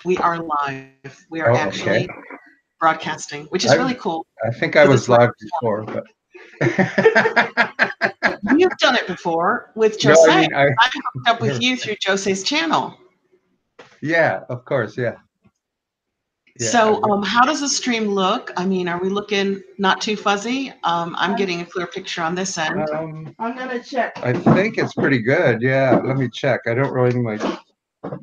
We are live. We are Oh, okay. actually broadcasting, which is I really cool I think I because was it's my live first before, but one. You've done it before with no, I Jose. mean I hooked up with you through Jose's channel. yeah, of course, yeah, yeah. So, how does the stream look? I mean, are we looking not too fuzzy? I'm getting a clear picture on this end. I'm gonna check. I think it's pretty good. Yeah, let me check. I don't really need my.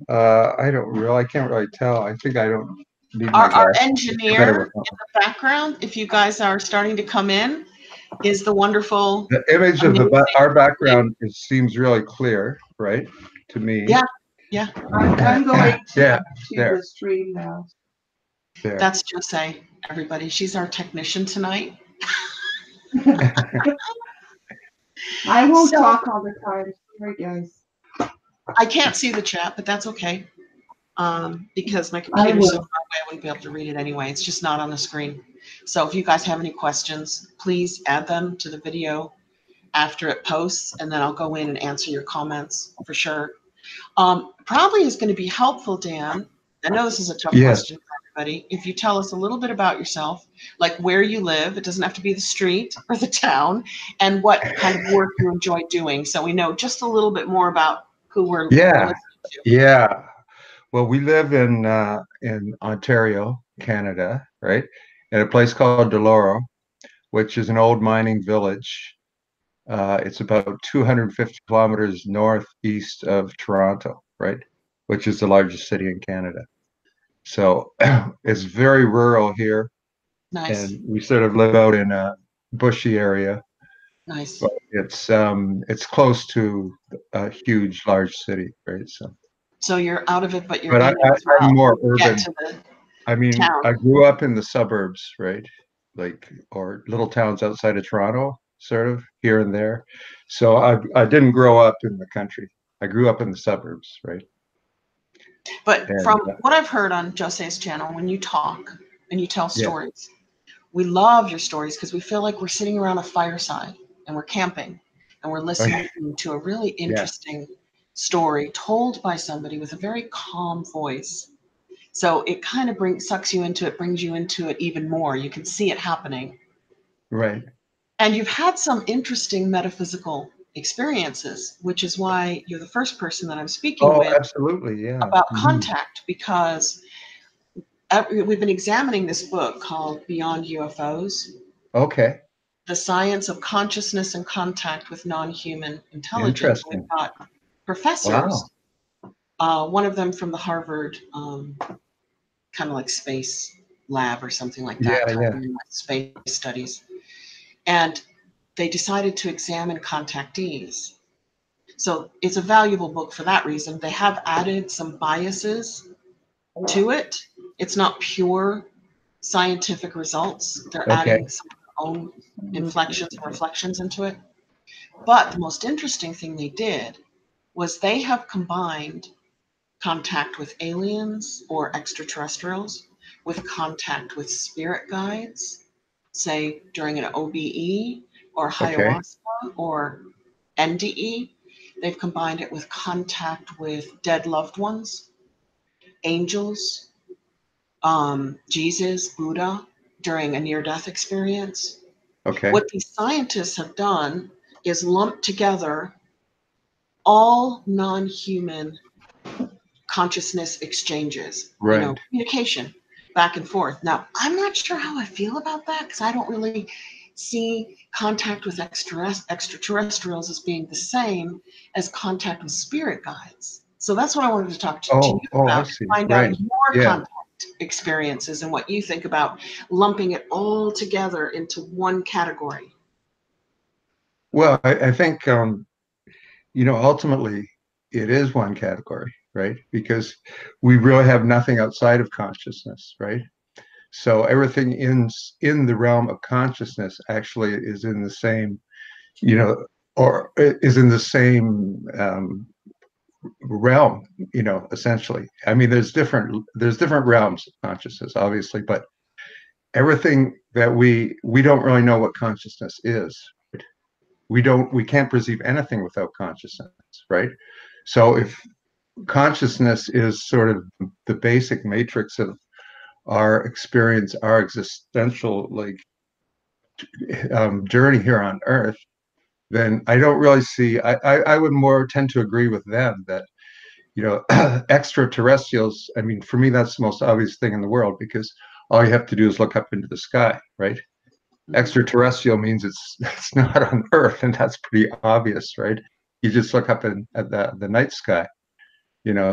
I can't really tell. I think I don't need my Our glasses. I better engineer work on in the background, if you guys are starting to come in, is the wonderful, the image of amazing. our background. It seems really clear, right, to me. Yeah, yeah. I'm going Yeah, to there, the stream now. there. That's Jose, everybody. She's our technician tonight. I won't So talk all the time. Sorry, guys. I can't see the chat, but that's okay. Because my I computer's so will. far away, I wouldn't be able to read it anyway. It's just not on the screen. So if you guys have any questions, please add them to the video after it posts, and then I'll go in and answer your comments for sure. Probably is going to be helpful, Dan. I know this is a tough Yes. question for everybody. If you tell us a little bit about yourself, like where you live, it doesn't have to be the street or the town, and what kind of work you enjoy doing, so we know just a little bit more about who we're Yeah. listening to. Yeah. Well, we live in Ontario, Canada, right? In a place called Deloro, which is an old mining village. It's about 250 kilometers northeast of Toronto, right? Which is the largest city in Canada. So it's very rural here, Nice, and we sort of live out in a bushy area, nice. but it's close to a huge, large city, right? So, So you're out of it, but you're but in it as I'm well. more Get urban. to the I mean, town. I grew up in the suburbs, right? Like, or little towns outside of Toronto, sort of here and there. So I didn't grow up in the country. I grew up in the suburbs, right? But And from what I've heard on Jose's channel, when you talk and you tell yeah, stories, we love your stories because we feel like we're sitting around a fireside and we're camping and we're listening to a really yeah, interesting story told by somebody with a very calm voice. So it kind of sucks you into it, brings you into it even more. You can see it happening. right. And you've had some interesting metaphysical experiences, which is why you're the first person that I'm speaking Oh, with absolutely, yeah. about Mhm. contact, because we've been examining this book called Beyond UFOs, Okay, the science of consciousness and contact with non-human intelligence. We've interesting. got professors, Wow. one of them from the Harvard kind of like space lab or something like that, Yeah, tied yeah. in with space studies. And they decided to examine contactees. So it's a valuable book for that reason. They have added some biases to it. It's not pure scientific results. They're Okay, adding some of their own inflections and reflections into it. But the most interesting thing they did was they have combined contact with aliens or extraterrestrials with contact with spirit guides, say during an OBE or okay, ayahuasca or NDE. They've combined it with contact with dead loved ones, angels, Jesus, Buddha during a near death experience. okay. What these scientists have done is lump together all non human consciousness exchanges, Right. communication back and forth. Now, I'm not sure how I feel about that because I don't really see contact with extraterrestrials as being the same as contact with spirit guides. So that's what I wanted to talk to you Oh, oh, I about, see. find out Right. your Yeah. contact experiences and what you think about lumping it all together into one category. Well, I think ultimately it is one category, right? Because we really have nothing outside of consciousness, right? So everything in the realm of consciousness actually is in the same, you know, or is in the same realm, essentially. I mean, there's different realms of consciousness, obviously, but everything that we don't really know what consciousness is. Right? We can't perceive anything without consciousness, right? So consciousness is sort of the basic matrix of our experience, our existential journey here on Earth, then I don't really see. I would more tend to agree with them that extraterrestrials. I mean, for me, that's the most obvious thing in the world because all you have to do is look up into the sky, right? Extraterrestrial means it's not on Earth, and that's pretty obvious, right? You just look up at the night sky,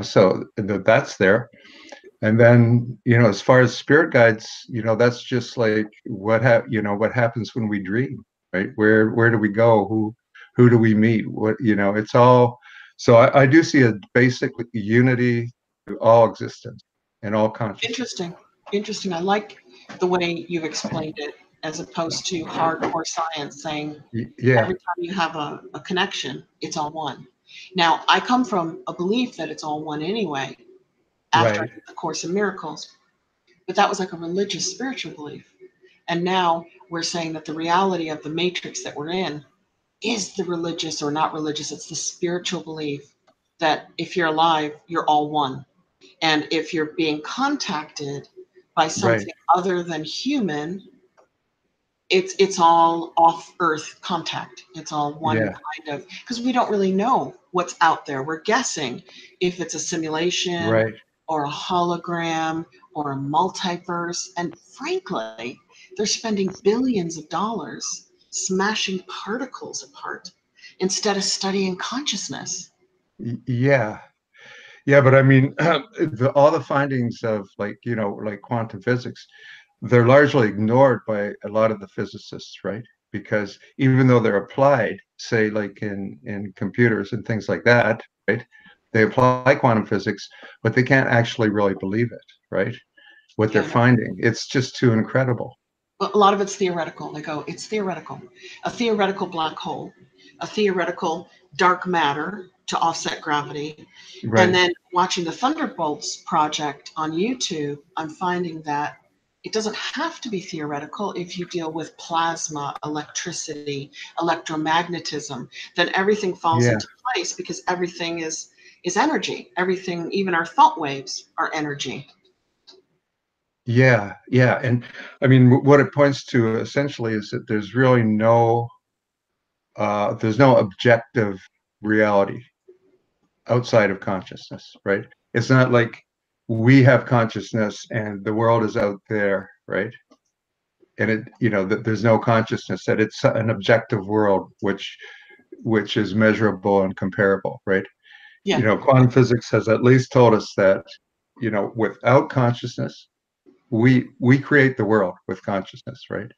so that's there. And then, as far as spirit guides, that's just like what happens when we dream, right? Where do we go? Who do we meet? It's all. So I do see a basic unity to all existence and all consciousness. Interesting. I like the way you've explained it, as opposed to hardcore science saying Yeah, every time you have a connection, it's all one. Now, I come from a belief that it's all one anyway, after right. the Course in Miracles, but that was like a religious, spiritual belief. And now we're saying that the reality of the matrix that we're in is the religious or not religious. It's the spiritual belief that if you're alive, you're all one. And if you're being contacted by Right. something other than human, it's all off Earth contact. It's all one Yeah. kind of, because we don't really know what's out there. We're guessing if it's a simulation Right. or a hologram or a multiverse. And frankly, they're spending billions of dollars smashing particles apart instead of studying consciousness. Yeah. Yeah, but I mean, all the findings of like quantum physics, they're largely ignored by a lot of the physicists, right? Because even though they're applied, say like in computers and things like that, right? They apply quantum physics, but they can't actually really believe it, right? What they're Yeah, no. finding, it's just too incredible. A lot of it's theoretical. They go, it's theoretical. A theoretical black hole, a theoretical dark matter to offset gravity. And Right. then watching the Thunderbolts project on YouTube, I'm finding that it doesn't have to be theoretical if you deal with plasma, electricity, electromagnetism, then everything falls Yeah. into place because everything is energy. Everything, even our thought waves are energy. Yeah. Yeah. And I mean, what it points to essentially is that there's no objective reality outside of consciousness, right? It's not like we have consciousness and the world is out there, right? And that there's no consciousness, that it's an objective world which is measurable and comparable, right? Yeah, Quantum physics has at least told us that, without consciousness, we create the world with consciousness, right?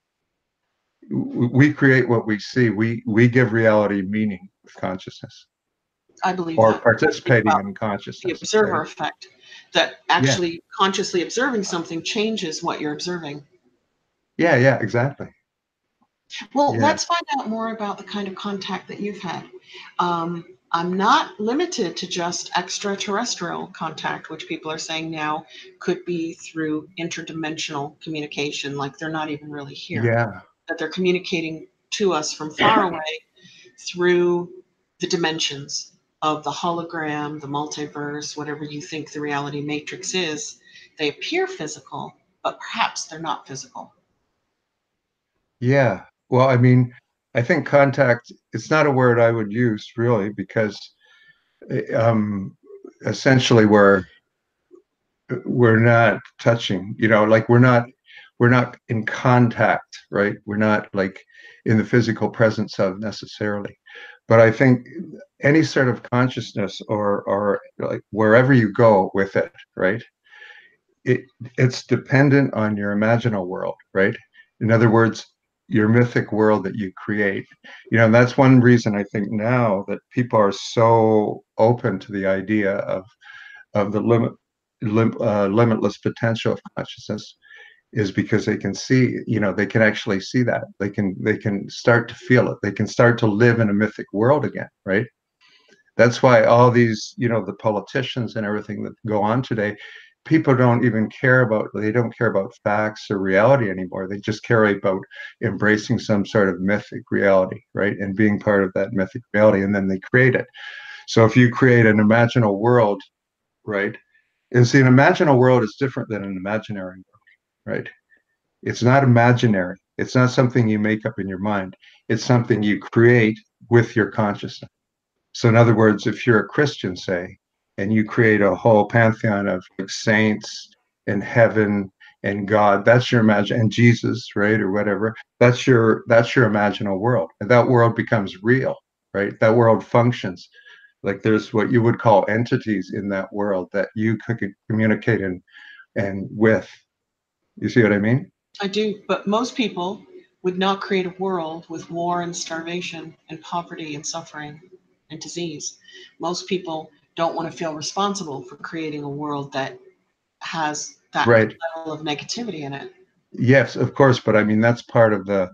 We create what we see. We give reality meaning with consciousness I believe or that. I think participating about in the consciousness, observer right? effect, that Yeah. actually consciously observing something changes what you're observing. Yeah, yeah, exactly. Well, Yeah. let's find out more about the kind of contact that you've had. I'm not limited to just extraterrestrial contact, which people are saying now could be through interdimensional communication, like they're not even really here, Yeah. that they're communicating to us from far away through the dimensions of the hologram, the multiverse, whatever you think the reality matrix is. They appear physical, but perhaps they're not physical. Yeah. Well, I mean, I think contact, it's not a word I would use really because um essentially we're not touching, like we're not in contact, right? We're not like in the physical presence of necessarily. But I think any sort of consciousness or like wherever you go with it, right? It it's dependent on your imaginal world, right? In other words, your mythic world that you create. And that's one reason I think now that people are so open to the idea of the limitless potential of consciousness is because they can see, they can actually see that. They can start to feel it. They can start to live in a mythic world again, right? That's why all these, the politicians and everything that go on today, people they don't care about facts or reality anymore. They just care about embracing some sort of mythic reality, right? And being part of that mythic reality, and then they create it. So if you create an imaginal world right? And see, an imaginal world is different than an imaginary world, right? It's not imaginary. It's not something you make up in your mind. It's something you create with your consciousness. So, in other words, if you're a Christian, say, and you create a whole pantheon of like saints and heaven and God, that's your imagine, and Jesus, right, or whatever. That's your imaginal world, and that world becomes real, right? That world functions. Like there's what you would call entities in that world that you could communicate and with. You see what I mean? I do, but most people would not create a world with war and starvation and poverty and suffering and disease. Most people don't want to feel responsible for creating a world that has that Right. level of negativity in it. Yes, of course, but I mean that's part of the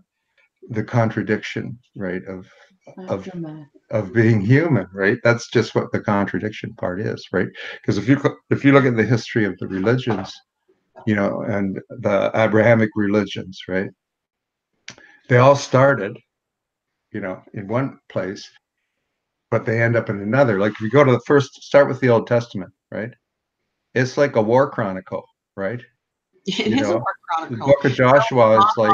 contradiction, right? Of Aftermath. of being human, right? That's just what the contradiction part is, right? Because if you look at the history of the religions, and the Abrahamic religions, right? They all started, in one place, but they end up in another. Like if you go to start with the Old Testament, right? It's like a war chronicle, right? It You is a know, war the chronicle. book of Joshua is like,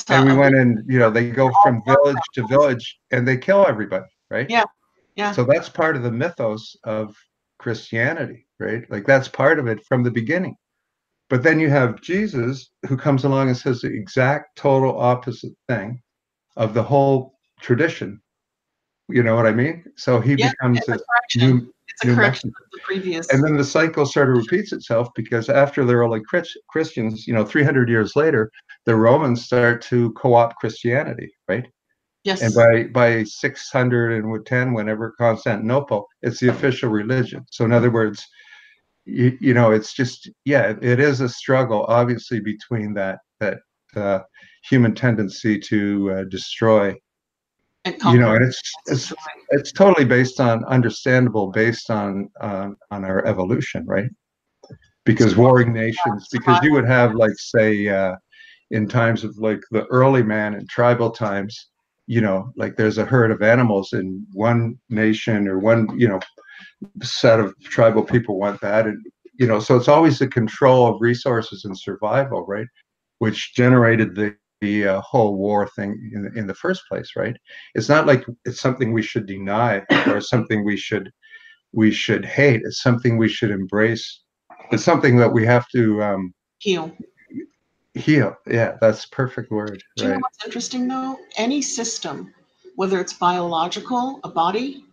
and we went in, they go from village to village and they kill everybody, right? Yeah, yeah. So that's part of the mythos of Christianity, right? Like that's part of it from the beginning. But then you have Jesus who comes along and says the exact total opposite thing of the whole tradition. You know what I mean? So he Yeah, becomes it's a this correction. new It's a new correction messenger. of the previous. And then the cycle sort of repeats itself because after the early Christians, 300 years later, the Romans start to co-opt Christianity, right? And Yes. by 610, whenever Constantinople, it's the official religion. So in other words, it's just, yeah, it is a struggle, obviously, between that uh, human tendency to destroy, And conquer. and it's totally understandable based on our evolution, right? Because warring nations, because you would have like say in times of like the early man and tribal times, like there's a herd of animals in one nation or one set of tribal people want that, and so it's always the control of resources and survival, right, which generated the whole war thing in the first place, right? It's not like it's something we should deny or something we should hate. It's something we should embrace. It's something that we have to Heal. heal. Yeah, that's the perfect word, Do you know right? what's interesting though? Any system, whether it's biological, a body,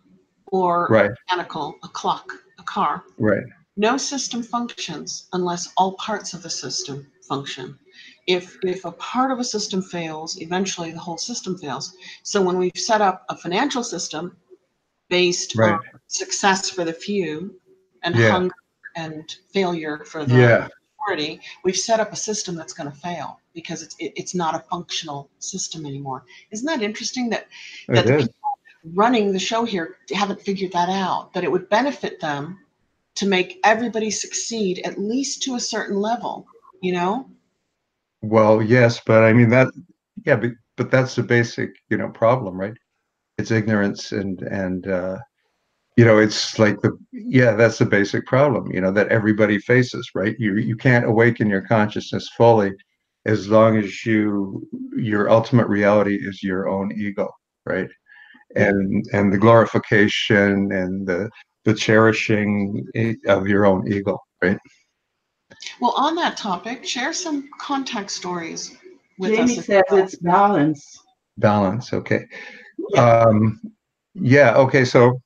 or Right, mechanical, a clock, a car, right, no system functions unless all parts of the system function. If a part of a system fails, eventually the whole system fails. So when we've set up a financial system based on right. success for the few and Yeah, hunger and failure for the yeah, majority, we've set up a system that's going to fail because it's not a functional system anymore. Isn't that interesting that it the is. people running the show here haven't figured that out, that it would benefit them to make everybody succeed at least to a certain level, you know? Well, yes, but I mean that, yeah, but that's the basic, problem, right? It's ignorance and it's like that's the basic problem, that everybody faces, right? You can't awaken your consciousness fully as long as your ultimate reality is your own ego, right? And the glorification and the cherishing of your own ego, right? Well, on that topic, share some contact stories with Jamie us. says it's balance. Balance, okay. Yeah. Um, yeah, okay, so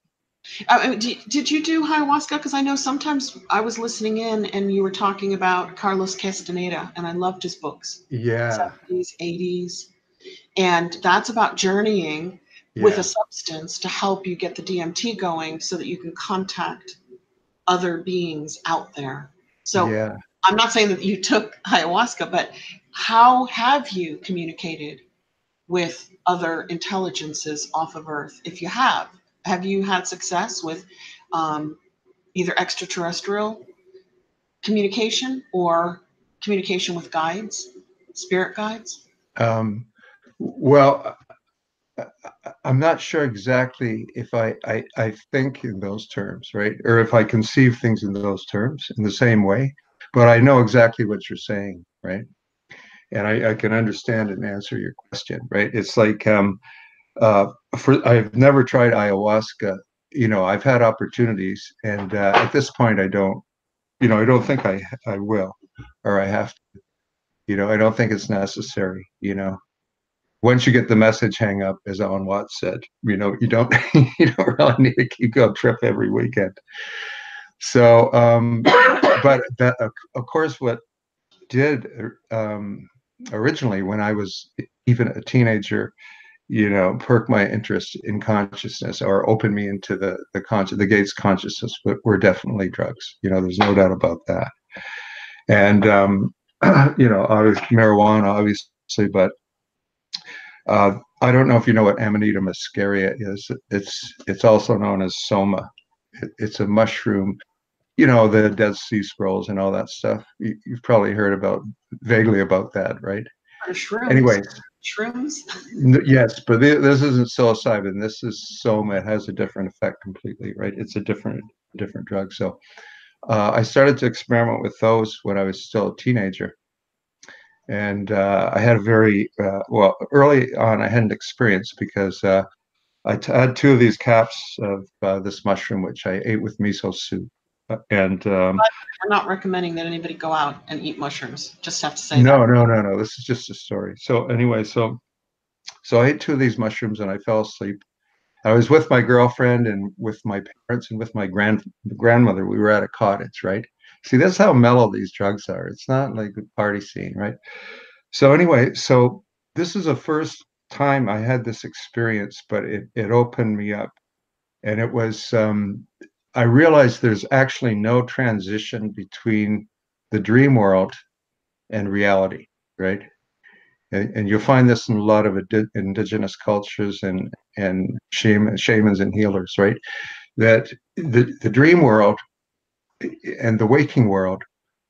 Did you do ayahuasca? Because I know sometimes I was listening in and you were talking about Carlos Castaneda, and I loved his books, yeah, 70s, 80s. And that's about journeying with a yeah, substance to help you get the DMT going so that you can contact other beings out there. So yeah. I'm not saying that you took ayahuasca, but how have you communicated with other intelligences off of Earth? If you have you had success with um, either extraterrestrial communication or communication with guides, spirit guides? Um, well, I'm not sure exactly if I think in those terms, right? Or if I conceive things in those terms in the same way, but I know exactly what you're saying, right? And I can understand and answer your question, right? It's like uh, I've never tried ayahuasca. You know, I've had opportunities, and at this point, I don't. You know, I don't think I will, or I have to. You know, I don't think it's necessary. You know, once you get the message hang up, as Alan Watts said, you know, you don't you don't really need to keep going trip every weekend. So, but that of course, what did originally when I was even a teenager, you know, perk my interest in consciousness or open me into the gates consciousness were definitely drugs. You know, there's no doubt about that. And you know, obviously marijuana, obviously, but I don't know if you know what Amanita muscaria is. It's also known as soma. It's a mushroom. You know, the Dead Sea Scrolls and all that stuff. You've probably heard about vaguely about that, right? Or shrooms. Anyways, Shrooms. yes, but this isn't psilocybin. This is soma. It has a different effect completely, right? It's a different drug. So I started to experiment with those when I was still a teenager. And I had a very, well, early on, I had an experience because had two of these caps of this mushroom, which I ate with miso soup. And I'm not recommending that anybody go out and eat mushrooms. Just have to say that. no. This is just a story. So anyway, so I ate two of these mushrooms and I fell asleep. I was with my girlfriend and with my parents and with my grandmother. We were at a cottage, right? See, that's how mellow these drugs are. It's not like a party scene, right? So anyway, so this is the first time I had this experience, but it opened me up. And it was I realized there's actually no transition between the dream world and reality, right? And you'll find this in a lot of indigenous cultures and shamans and healers, right? That the dream world and the waking world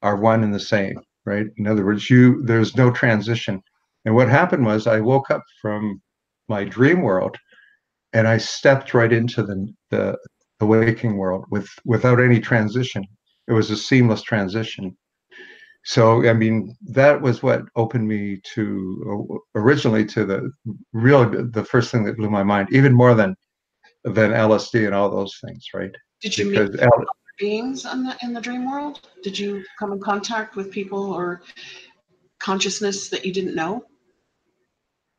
are one and the same, right? In other words, there's no transition. And what happened was I woke up from my dream world and I stepped right into the waking world without any transition. It was a seamless transition. So I mean, that was what opened me to originally to the first thing that blew my mind, even more than LSD and all those things, right? Did you meet Because beings in the dream world? Did you come in contact with people or consciousness that you didn't know?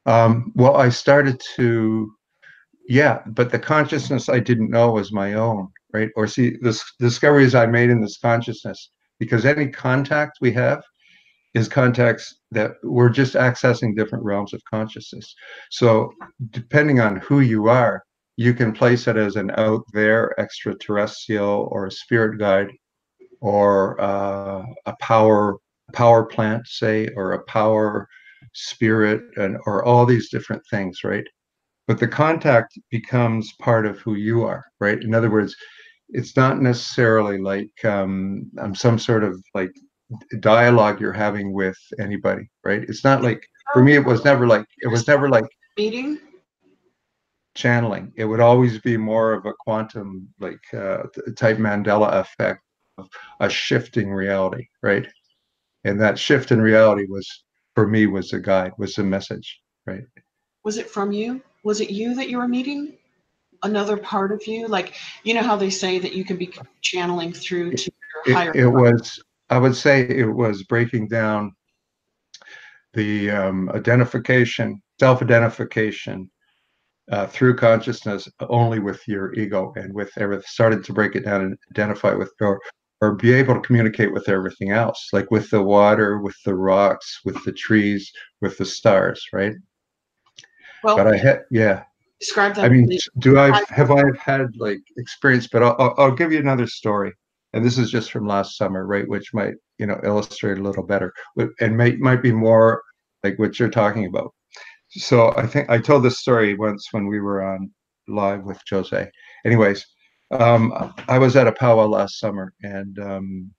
well, I started to, yeah, but the consciousness I didn't know was my own, right? Or see, the discoveries I made in this consciousness, because any contact we have is contacts that we're just accessing different realms of consciousness. So depending on who you are, you can place it as an out there extraterrestrial or a spirit guide or a power plant, say, or a power spirit, and or all these different things, right? But the contact becomes part of who you are, right? In other words, it's not necessarily like some sort of like dialogue you're having with anybody, right? It's not like for me, it was never like Meeting? channeling. It would always be more of a quantum like type Mandela effect of a shifting reality, right? And that shift in reality was for me was a guide, was a message, right? Was it from you? Was it you that you were meeting? Another part of you? Like, you know how they say that you can be channeling through to your higher It was, I would say it was breaking down the self-identification through consciousness only with your ego and with everything. Started to break it down and identify with or be able to communicate with everything else, like with the water, with the rocks, with the trees, with the stars, right? But well, I had, yeah. describe I that. mean, have I had like experience? But I'll give you another story, and this is just from last summer, right? Which might illustrate a little better, and might be more like what you're talking about. So I think I told this story once when we were on live with Jose. Anyways, I was at a powwow last summer, and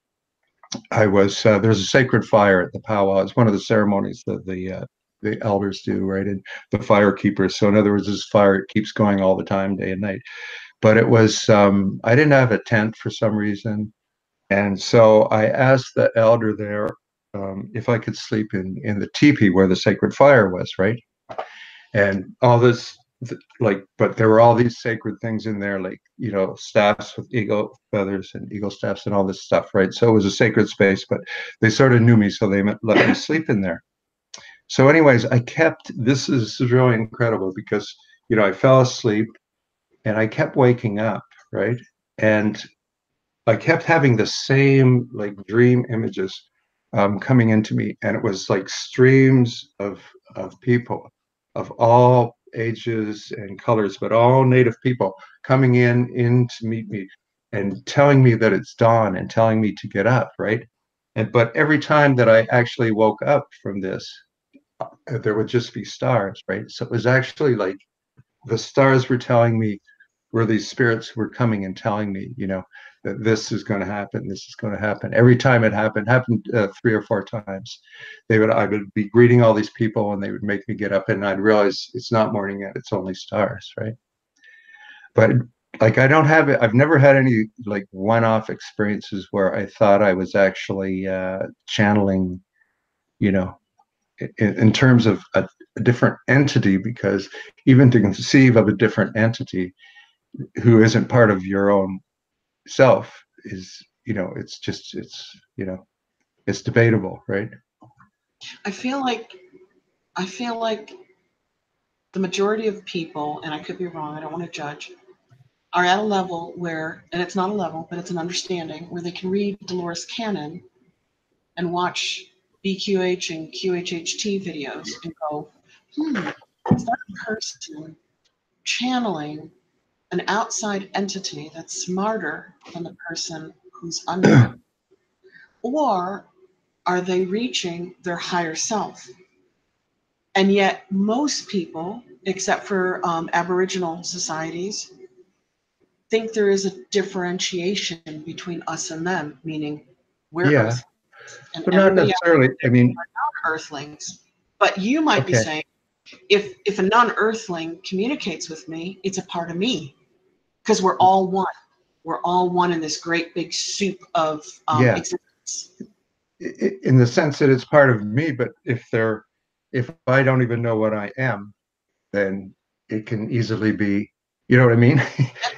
I was there's a sacred fire at the powwow. It's one of the ceremonies that the the elders do, right? And the fire keepers. So in other words, this fire keeps going all the time, day and night. But it was, I didn't have a tent for some reason. And so I asked the elder there if I could sleep in the teepee where the sacred fire was, right? And all this, like, but there were all these sacred things in there, like, staffs with eagle feathers and eagle staffs and all this stuff, right? So it was a sacred space, but they sort of knew me, so they let me sleep in there. So anyways, this is really incredible because, I fell asleep and I kept waking up, right? And I kept having the same like dream images coming into me, and it was like streams of people of all ages and colors, but all Native people coming in to meet me and telling me that it's dawn and telling me to get up, right? But every time that I actually woke up from this, there would just be stars, right? So it was actually like the stars were telling me, were these spirits who were coming and telling me, that this is going to happen, this is going to happen. Every time it happened 3 or 4 times. I would be greeting all these people, and they would make me get up, and I'd realize it's not morning yet; it's only stars, right? But like, I've never had any like one-off experiences where I thought I was actually channeling, you know, in terms of a different entity, because even to conceive of a different entity who isn't part of your own self is, it's debatable, right? I feel like the majority of people, and I could be wrong, I don't want to judge, are at a level where, and it's not a level, but it's an understanding where they can read Dolores Cannon and watch BQH and QHHT videos and go, is that a person channeling an outside entity that's smarter than the person who's under? Or are they reaching their higher self? And yet most people, except for Aboriginal societies, think there is a differentiation between us and them, meaning we're Yeah, Earth and but not everybody else necessarily. I mean, are Earthlings. But you might be okay, saying, if a non-Earthling communicates with me, it's a part of me, because we're all one. We're all one in this great big soup of yeah, existence. in the sense that it's part of me, but if I don't even know what I am, then it can easily be, you know what I mean?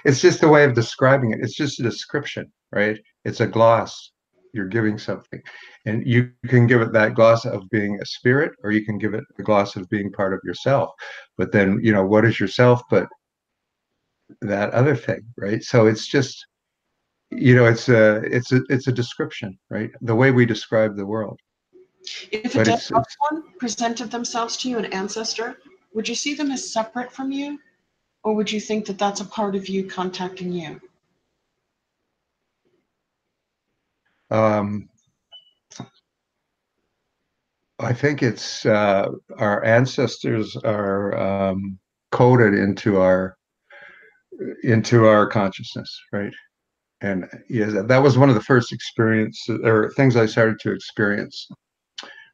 It's just a way of describing it. It's just a description, right? It's a gloss. You're giving something. And you can give it that gloss of being a spirit, or you can give it the gloss of being part of yourself. But then, what is yourself but that other thing, right? So it's just, it's a description, right? The way we describe the world. If a But dead it's loved one presented themselves to you, an ancestor, would you see them as separate from you? Or would you think that that's a part of you contacting you? um I think it's our ancestors are coded into our consciousness, right? And yes, that was one of the first experiences or things I started to experience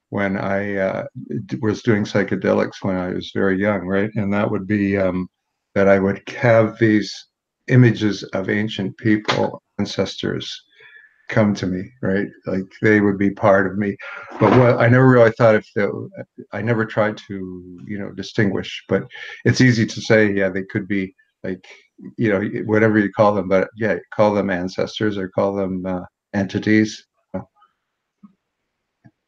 when I was doing psychedelics when I was very young, right? And that would be that I would have these images of ancient people, ancestors, come to me, right? Like they would be part of me. But what I never really thought I never tried to, distinguish. But it's easy to say, yeah, they could be like, whatever you call them. But yeah, call them ancestors or call them entities.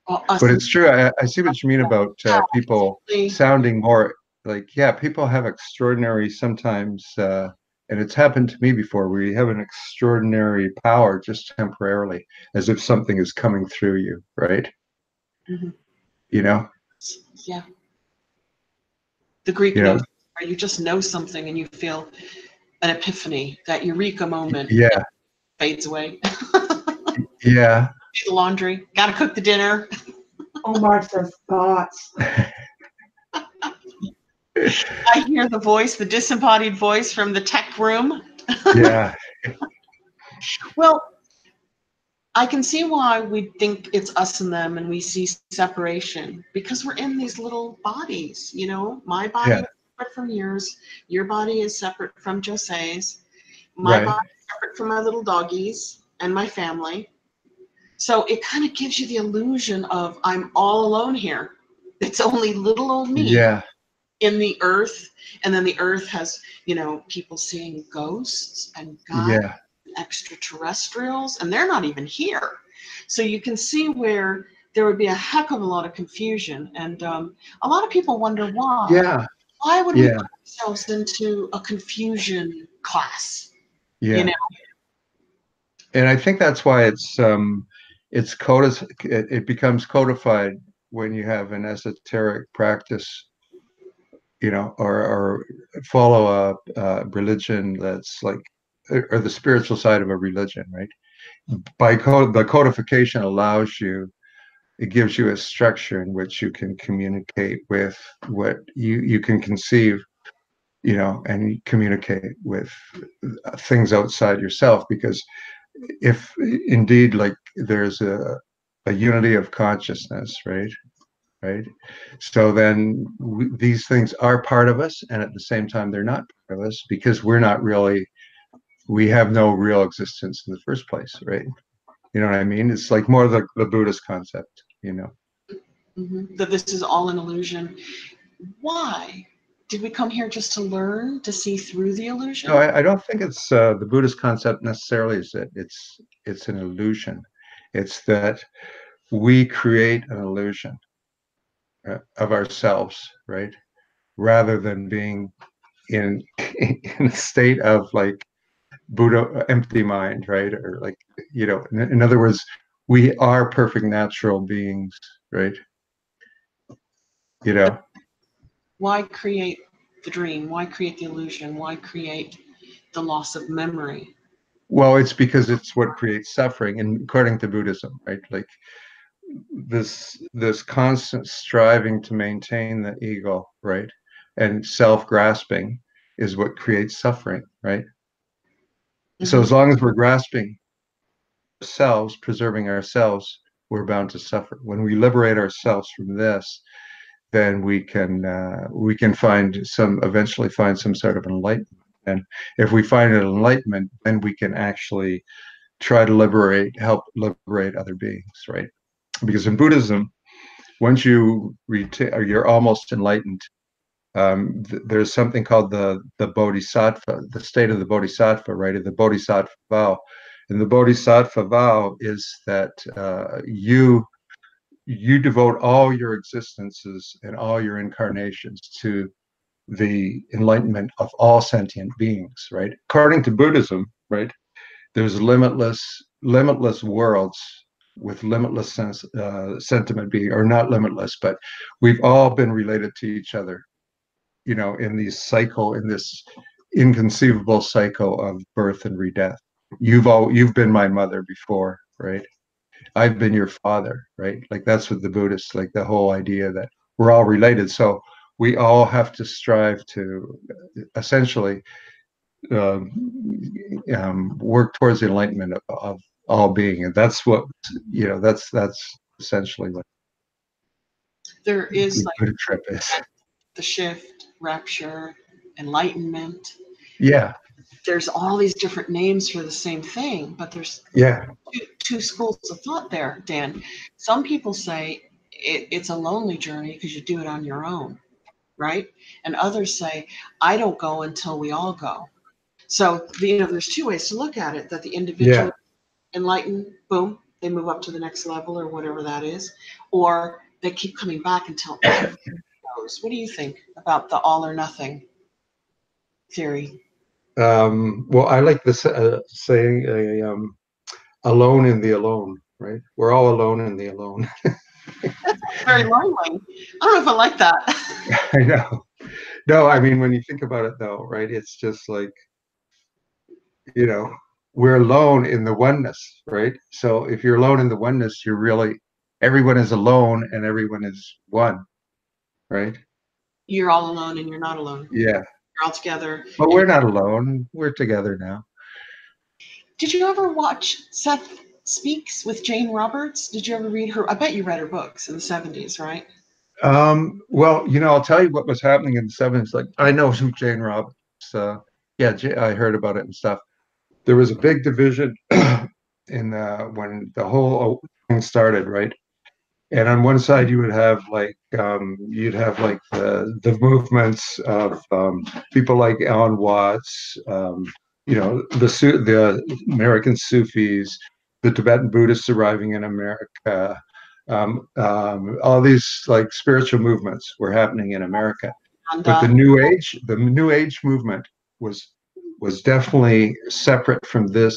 Well, us But it's true. I see what you mean about people sounding more like, yeah, people have extraordinary sometimes, and it's happened to me before, where you have an extraordinary power just temporarily, as if something is coming through you, right? Mhm. You know, Yeah. The Greek you know, knows, where you just know something and you feel an epiphany, that eureka moment yeah, fades away. yeah. Do the laundry, gotta cook the dinner. Omar says thoughts. I hear the voice, the disembodied voice from the tech room. Yeah, Well, I can see why we think it's us and them and we see separation because we're in these little bodies, you know. My body Yeah, is separate from yours, your body is separate from Jose's, my right. body is separate from my little doggies and my family. So it kind of gives you the illusion of I'm all alone here. It's only little old me Yeah, in the earth, and then the earth has, you know, people seeing ghosts and God, yeah, extraterrestrials, and they're not even here. So you can see where there would be a heck of a lot of confusion, and a lot of people wonder why. yeah, Why would we yeah, put ourselves into a confusion class? You yeah. know, And I think that's why it's codis it becomes codified when you have an esoteric practice, you know, or follow a religion that's like, or the spiritual side of a religion, right? The codification allows you, it gives you a structure in which you can communicate with what you can conceive, you know, and communicate with things outside yourself. Because if indeed, like, there's a unity of consciousness, right? Right. So then these things are part of us, and at the same time, they're not part of us because we're not really, we have no real existence in the first place, right? You know what I mean? It's like more the Buddhist concept, you know? that this is all an illusion. Why? Did we come here just to learn, to see through the No, illusion? I don't think it's the Buddhist concept necessarily is that it's an illusion. It's that we create an illusion of ourselves, right? Rather than being in in a state of like Buddha empty mind, right? Or like, you know, in other words, we are perfect natural beings, right? You know, Why create the dream? Why create the illusion? Why create the loss of memory? well, it's because it's what creates suffering, and according to Buddhism, right? Like this constant striving to maintain the ego, right? And self-grasping is what creates suffering, right? So Mm-hmm. as long as we're grasping ourselves, preserving ourselves, we're bound to suffer. When we liberate ourselves from this, then we can find some eventually find some sort of enlightenment. And if we find an enlightenment, then we can actually try to help liberate other beings, right? Because in Buddhism, once you're almost enlightened, there's something called the bodhisattva, the state of the bodhisattva, right? Of the bodhisattva vow, and the bodhisattva vow is that you devote all your existences and all your incarnations to the enlightenment of all sentient beings, right? According to Buddhism, right? There's limitless worlds with limitless sentiment being, or not limitless, but we've all been related to each other, you know, in this inconceivable cycle of birth and re-death. You've been my mother before, right? I've been your father, right? Like that's what the Buddhists, like the whole idea that we're all related. So we all have to strive to essentially um, work towards the enlightenment of all being, and that's what, you know. That's essentially what There is the like Buddha trip is. the shift, rapture, enlightenment. Yeah, There's all these different names for the same thing, but there's yeah, two schools of thought there, Dan. Some people say it's a lonely journey because you do it on your own, right? And others say, I don't go until we all go. So, you know, there's two ways to look at it, that the yeah. individual enlightened, boom, they move up to the next level or whatever that is, or they keep coming back until everything goes. What do you think about the all or nothing theory? Well, I like this saying, alone in the alone, right? We're all alone in the alone. Very lonely. I don't know if I like that. I know. No, I mean, when you think about it though, right, it's just like, you know, we're alone in the oneness, right? So if you're alone in the oneness, you're really, everyone is alone and everyone is one, right? You're all alone and you're not alone. Yeah. You're all together. But And we're not alone. We're together now. did you ever watch Seth? Speaks with Jane Roberts. Did you ever read her? I bet you read her books in the 70s, right? Well, I'll tell you what was happening in the 70s. Like, I know who Jane Roberts. Yeah, I heard about it and stuff. There was a big division in when the whole thing started, right? And on one side, you would have like the movements of people like Alan Watts, the American Sufis, the Tibetan Buddhists arriving in America. All these like spiritual movements were happening in America, And but the New Age movement was was definitely separate from the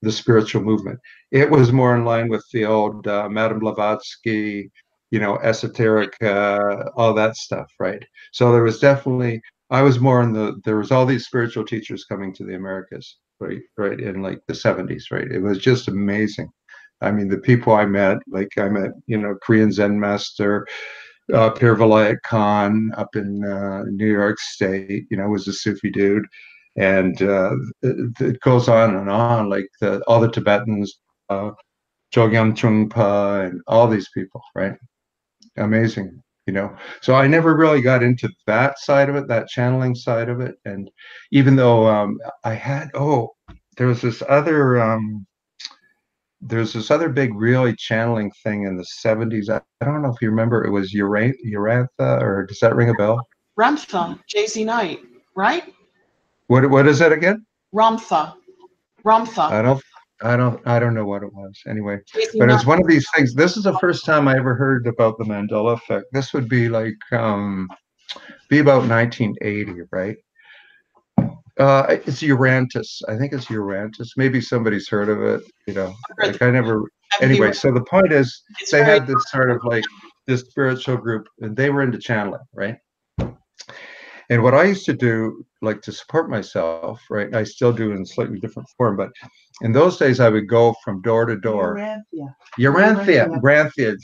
spiritual movement. It was more in line with the old Madame Blavatsky, esoteric, all that stuff, right? So there was definitely, I was more in there was all these spiritual teachers coming to the Americas, right, in like the 70s, right? It was just amazing. I mean, the people I met, Korean Zen master, Pir Vilayat Khan up in New York State, was a Sufi dude. And it goes on and on, like all the Tibetans, Chogyam Trungpa, and all these people, right? Amazing, So I never really got into that side of it, that channeling side of it. And even though there was this other big really channeling thing in the 70s. I don't know if you remember, it was Urantha, or does that ring a bell? Ramtha, J.Z. Knight, right? What is that again? Ramtha. I don't know what it was anyway. J.Z. But Knight. it's one of these things. This is the first time I ever heard about the Mandela effect. This would be like be about 1980, right? It's Urantus. I think it's Urantus. Maybe somebody's heard of it. Like I never. Anyway, so the point is, they had this sort of like this spiritual group, and they were into channeling, right? And what I used to do, like to support myself, right? I still do in slightly different form, but in those days I would go from door to door. Uranthia.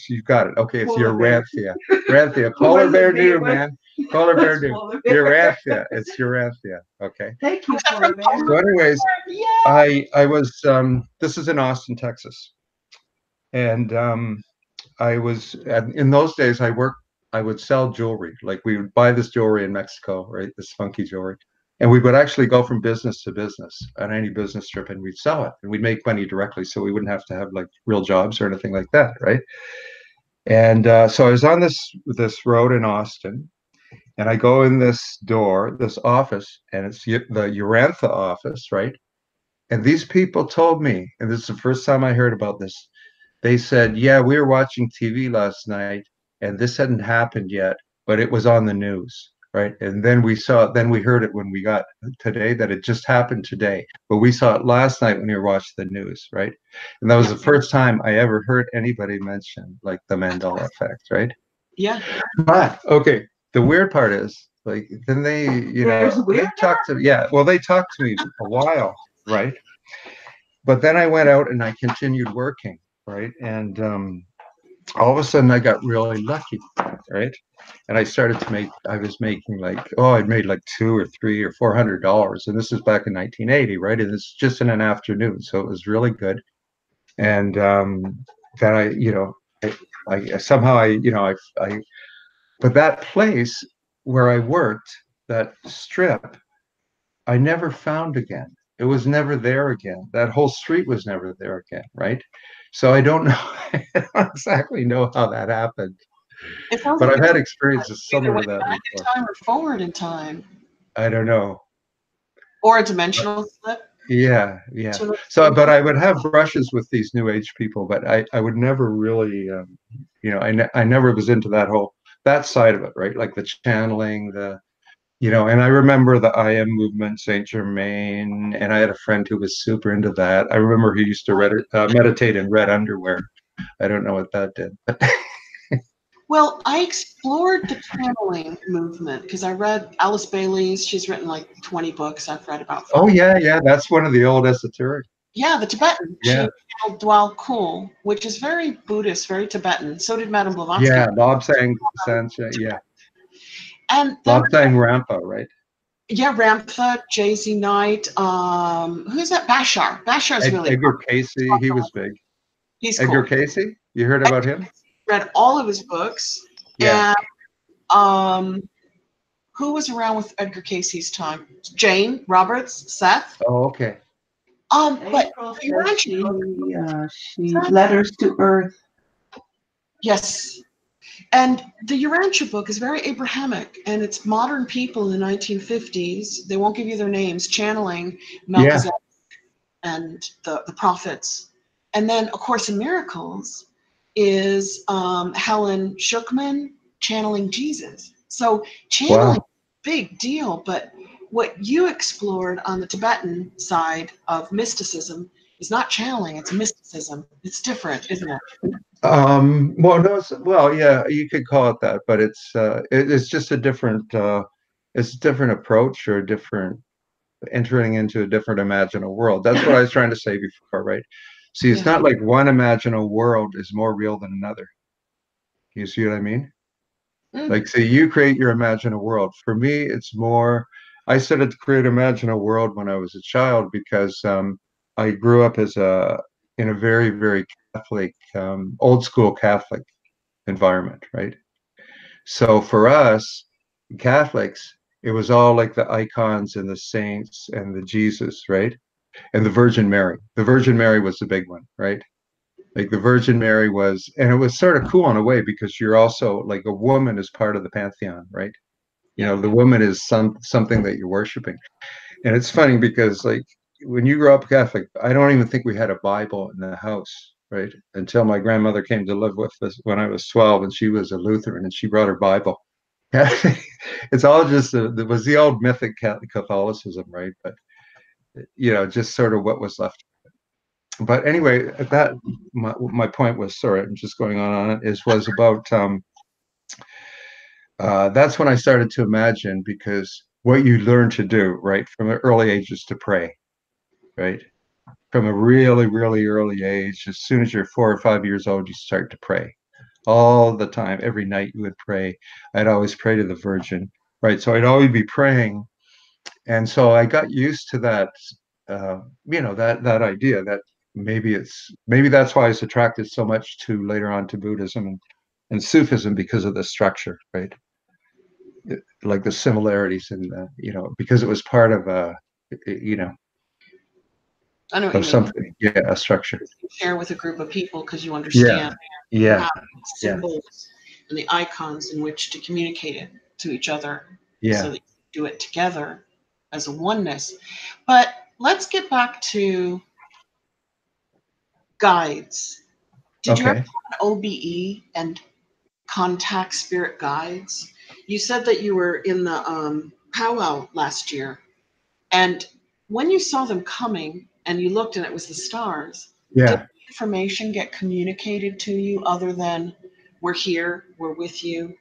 You got it. Okay, it's Uranthia. Uranthia. Polar bear new, man. Polar bear new. Uranthia. It's Uranthia. Okay. Thank you, Polar Bear. So anyways, I was, this is in Austin, Texas. And I was, in those days I would sell jewelry. Like we would buy this jewelry in Mexico, right? This funky jewelry. And we would actually go from business to business on any business trip, and we'd sell it, and we'd make money directly. So we wouldn't have to have like real jobs or anything like that, right? And so I was on this road in Austin, and I go in this office, and it's the Urantha office, right? And these people told me, and this is the first time I heard about this, they said, yeah, we were watching TV last night, and this hadn't happened yet, but it was on the news, right? And then we heard it when we got today, that it just happened today, but we saw it last night when we were watching the news, right? And that was the first time I ever heard anybody mention like the Mandela effect, right? Yeah. But okay, the weird part is, like, then they talked to me a while, right? But then I went out and I continued working, right? And all of a sudden I got really lucky, right? And I was making like, I'd made like $200 or $300 or $400. And this is back in 1980, right? And it's just in an afternoon. So it was really good. And then I somehow, but that place where I worked, that strip, I never found again. It was never there again. That whole street was never there again, right? So I don't know, I don't exactly know how that happened. But I've had experiences similar to that back before. in time or forward in time. I don't know. Or a dimensional slip. Yeah. So, but I would have brushes with these New Age people, but I would never really, I never was into that side of it, right? Like the channeling, and I remember the I Am movement, Saint Germain, and I had a friend who was super into that. I remember he used to meditate in red underwear. I don't know what that did. Well, I explored the channeling movement because I read Alice Bailey's. She's written like 20 books. I've read about 5. Oh, yeah. That's one of the old esoteric. Yeah, the Tibetan. Yeah. She channeled Dwal Kul, which is very Buddhist, very Tibetan. So did Madame Blavatsky. Yeah, Bob sang, yeah. And Bob sang Rampa, right? Yeah, Ramtha, J.Z. Knight. Who's that? Bashar's really. Edgar Casey, he was big. He's Edgar cool. Casey? You heard about him? Read all of his books. Yeah. And who was around with Edgar Casey's time? Jane Roberts, Seth. Oh, okay. But April the Urantia book, she Letters to Earth. yes. And the Urantia book is very Abrahamic, and it's modern people in the 1950s. They won't give you their names, channeling Melchizedek and the prophets. And then, of course, in Miracles is Helen Schuckman channeling Jesus. So channeling, big deal. But what you explored on the Tibetan side of mysticism is not channeling; it's mysticism. It's different, isn't it? Well, no, well, yeah, you could call it that, but it's just a different it's a different approach or a different entering into a different imaginal world. That's what I was trying to say before, right? See, it's not like one imaginal world is more real than another. You see what I mean? Like, say you create your imaginal world. For me, it's more, I started to create imaginal world when I was a child because I grew up in a very, very Catholic, old school Catholic environment, right? So for us Catholics, it was all like the icons and the saints and the Jesus, right? And the Virgin Mary. The Virgin Mary was the big one, right? Like the Virgin Mary was, and it was sort of cool in a way because you're also like a woman is part of the pantheon, right? You know, the woman is something that you're worshiping. And it's funny because like when you grow up Catholic, I don't even think we had a Bible in the house, right? Until my grandmother came to live with us when I was 12, and she was a Lutheran, and she brought her Bible. It's all just it was the old mythic Catholicism, right? But you know, just sort of what was left. But anyway, that my point was, sorry, I'm just going on it, was about that's when I started to imagine, because what you learn to do, right, from an early age is to pray, right? From a really, really early age, as soon as you're 4 or 5 years old, you start to pray all the time. Every night you would pray. I'd always pray to the Virgin, right? So I'd always be praying. And so I got used to that, you know, that idea that maybe that's why I was attracted so much to later on to Buddhism and Sufism, because of the structure, right? Like the similarities in the, you know, because it was part of you know, I know what of you mean. something, yeah, a structure. You share with a group of people because you Yeah, understand yeah, how yeah, symbols and the icons in which to communicate it to each other, so yeah. that you do it together as a oneness. But let's get back to guides. Did you ever Okay. have an OBE and contact spirit guides? You said that you were in the powwow last year, and when you saw them coming and you looked and it was the stars, did Yeah. information get communicated to you other than we're here, we're with you?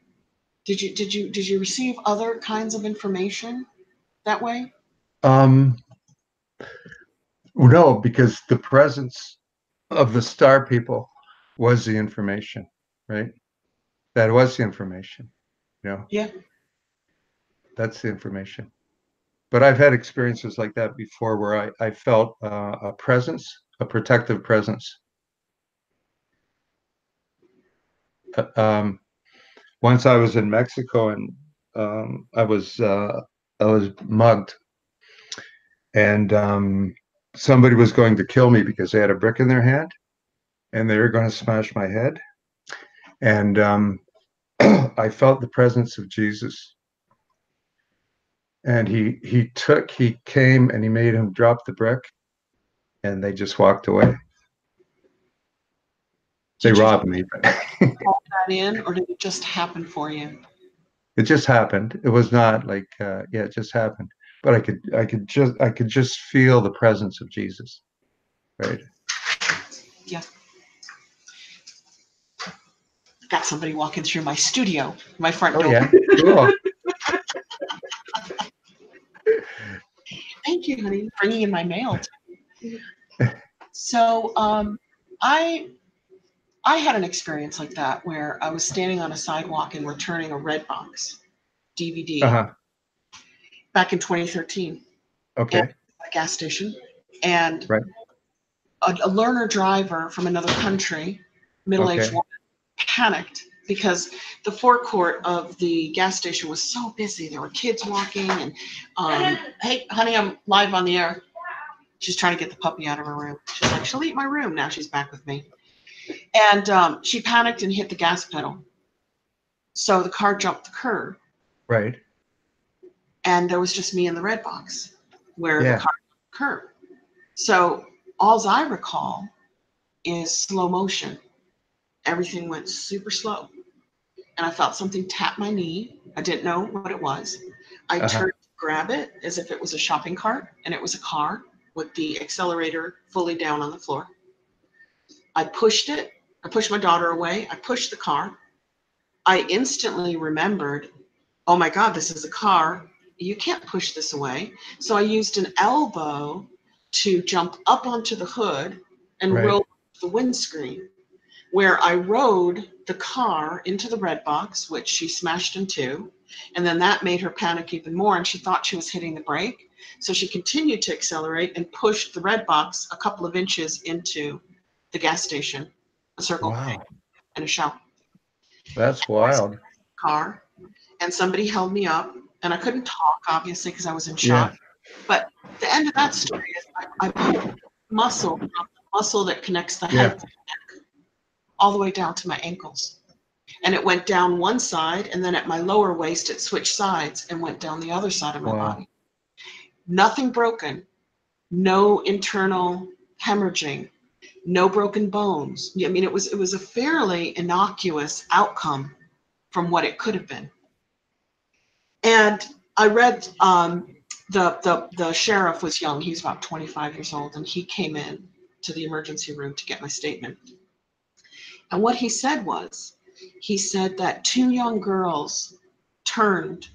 Did you receive other kinds of information that way? Um, no, because the presence of the star people was the information, right? That was the information, you know, Yeah. that's the information. But I've had experiences like that before where I felt a presence, a protective presence. Um, Once I was in Mexico, and I was mugged, and somebody was going to kill me because they had a brick in their hand and they were going to smash my head. And I felt the presence of Jesus. And he came and he made him drop the brick, and they just walked away. They Did you robbed me, but call that in, or did it just happen for you? it just happened. It was not like yeah, it just happened. But I could just feel the presence of Jesus, right? Yeah. Got somebody walking through my studio, my front Oh door. yeah, cool. Thank you, honey, bringing in my mail. So I had an experience like that where I was standing on a sidewalk and returning a Redbox DVD Uh-huh. back in 2013 at Okay. a gas station, and Right. a learner driver from another country, middle-aged Okay. woman, panicked because the forecourt of the gas station was so busy. There were kids walking, and hey, honey, I'm live on the air. She's trying to get the puppy out of her room. She's like, she'll eat my room. Now she's back with me. And she panicked and hit the gas pedal. So the car jumped the curb. Right. And there was just me in the red box where the Yeah. car jumped the curb. So all I recall is slow motion. Everything went super slow. And I felt something tap my knee. I didn't know what it was. I turned to grab it as if it was a shopping cart, and it was a car with the accelerator fully down on the floor. I pushed it. I pushed my daughter away. I pushed the car. I instantly remembered, oh my God, this is a car. You can't push this away. So I used an elbow to jump up onto the hood and Right. roll the windscreen, where I rode the car into the red box, which she smashed in two. And then that made her panic even more, and she thought she was hitting the brake. So she continued to accelerate and pushed the red box a couple of inches into the gas station, a Circle K Wow. and a Shell That's wild. car. And somebody held me up, and I couldn't talk, obviously, because I was in Yeah. shock. But the end of that story is I pulled muscle, the muscle that connects the head to the neck, all the way down to my ankles. And it went down one side, and then at my lower waist, it switched sides and went down the other side of my Wow. body. Nothing broken, no internal hemorrhaging, no broken bones. I mean, it was a fairly innocuous outcome from what it could have been. And I read the sheriff was young. He was about 25 years old, and he came in to the emergency room to get my statement. And what he said that two young girls turned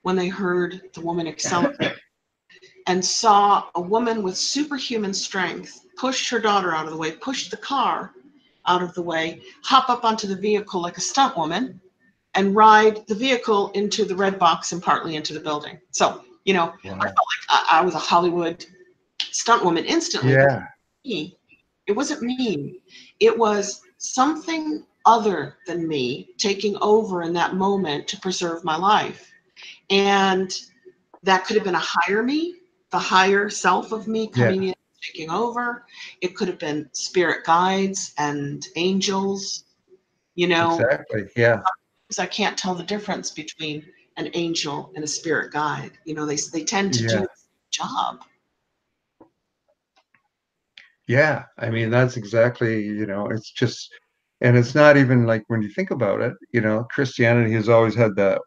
when they heard the woman accelerate and saw a woman with superhuman strength push her daughter out of the way, push the car out of the way, hop up onto the vehicle like a stunt woman, and ride the vehicle into the red box and partly into the building. So, Wow. I felt like I was a Hollywood stunt woman instantly. Yeah. It wasn't me. It was something other than me taking over in that moment to preserve my life. And that could have been a higher me, the higher self of me coming in, taking over. It could have been spirit guides and angels, Exactly. Yeah. because I can't tell the difference between an angel and a spirit guide. They tend to do Yeah. the same job. Yeah. I mean, that's exactly, it's just, and it's not even like when you think about it, Christianity has always had the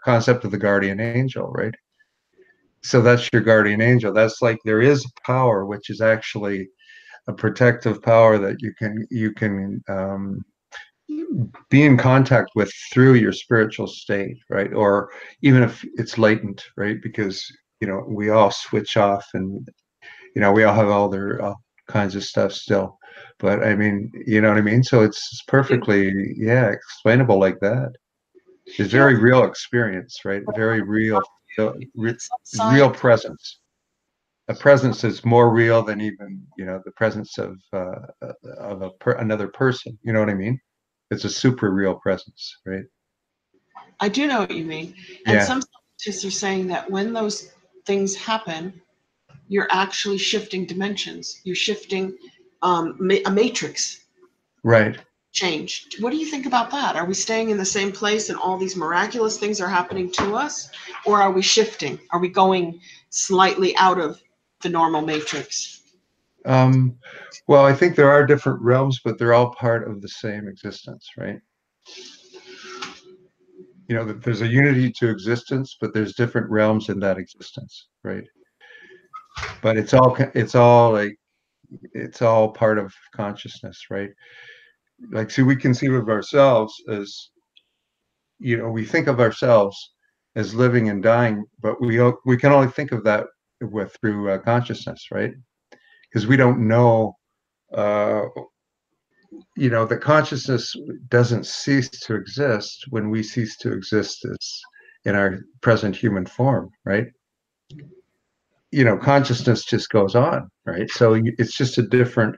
concept of the guardian angel, right? So that's your guardian angel. That's like there is power, which is actually a protective power that you can be in contact with through your spiritual state, right? Or even if it's latent, right? Because we all switch off, and we all have all kinds of stuff still. But I mean, you know what I mean? So it's perfectly, explainable like that. It's You know, very real experience, right? Very real, real presence. A presence is more real than even, the presence of another person. You know what I mean? It's a super real presence, right? I do know what you mean. And Yeah, some scientists are saying that when those things happen, you're actually shifting dimensions. You're shifting a matrix right. change. What do you think about that? Are we staying in the same place and all these miraculous things are happening to us? Or are we shifting? Are we going slightly out of the normal matrix? Well, I think there are different realms, but they're all part of the same existence, right? That there's a unity to existence, but there's different realms in that existence, right? But it's all part of consciousness, right? Like, see, we conceive of ourselves as, we think of ourselves as living and dying, but we can only think of that through consciousness, right? Because we don't know, uh, that consciousness doesn't cease to exist when we cease to exist as in our present human form, right? consciousness just goes on, right? So it's just a different,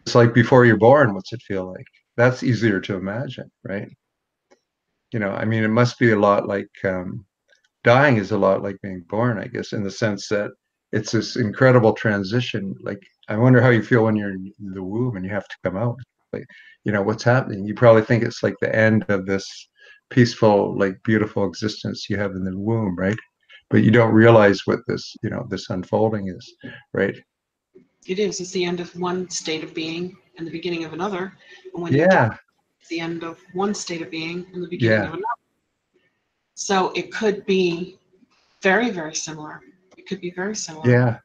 it's like before you're born, what's it feel like? That's easier to imagine, right? I mean, it must be a lot like dying is a lot like being born, I guess, in the sense that it's this incredible transition. Like, I wonder how you feel when you're in the womb and you have to come out. Like, what's happening? You probably think it's like the end of this peaceful, like beautiful existence you have in the womb, right? But you don't realize what this unfolding is, right? It is. It's the end of one state of being and the beginning of another. And when you die, Yeah, it's the end of one state of being and the beginning yeah, of another. So it could be very, very similar. It could be very similar. yeah.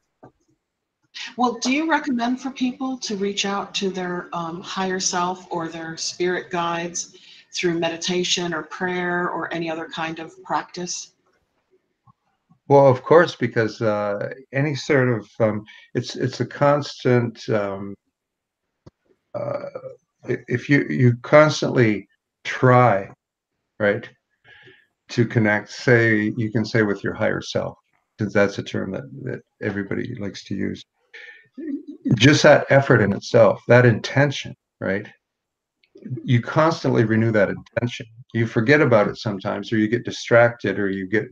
Well, do you recommend for people to reach out to their higher self or their spirit guides through meditation or prayer or any other kind of practice? Well, of course, because any sort of it's a constant. Uh, if you constantly try, right, to connect, say you can say with your higher self, since that's a term that everybody likes to use. Just that effort in itself, that intention, right? You constantly renew that intention. You forget about it sometimes, or you get distracted, or you get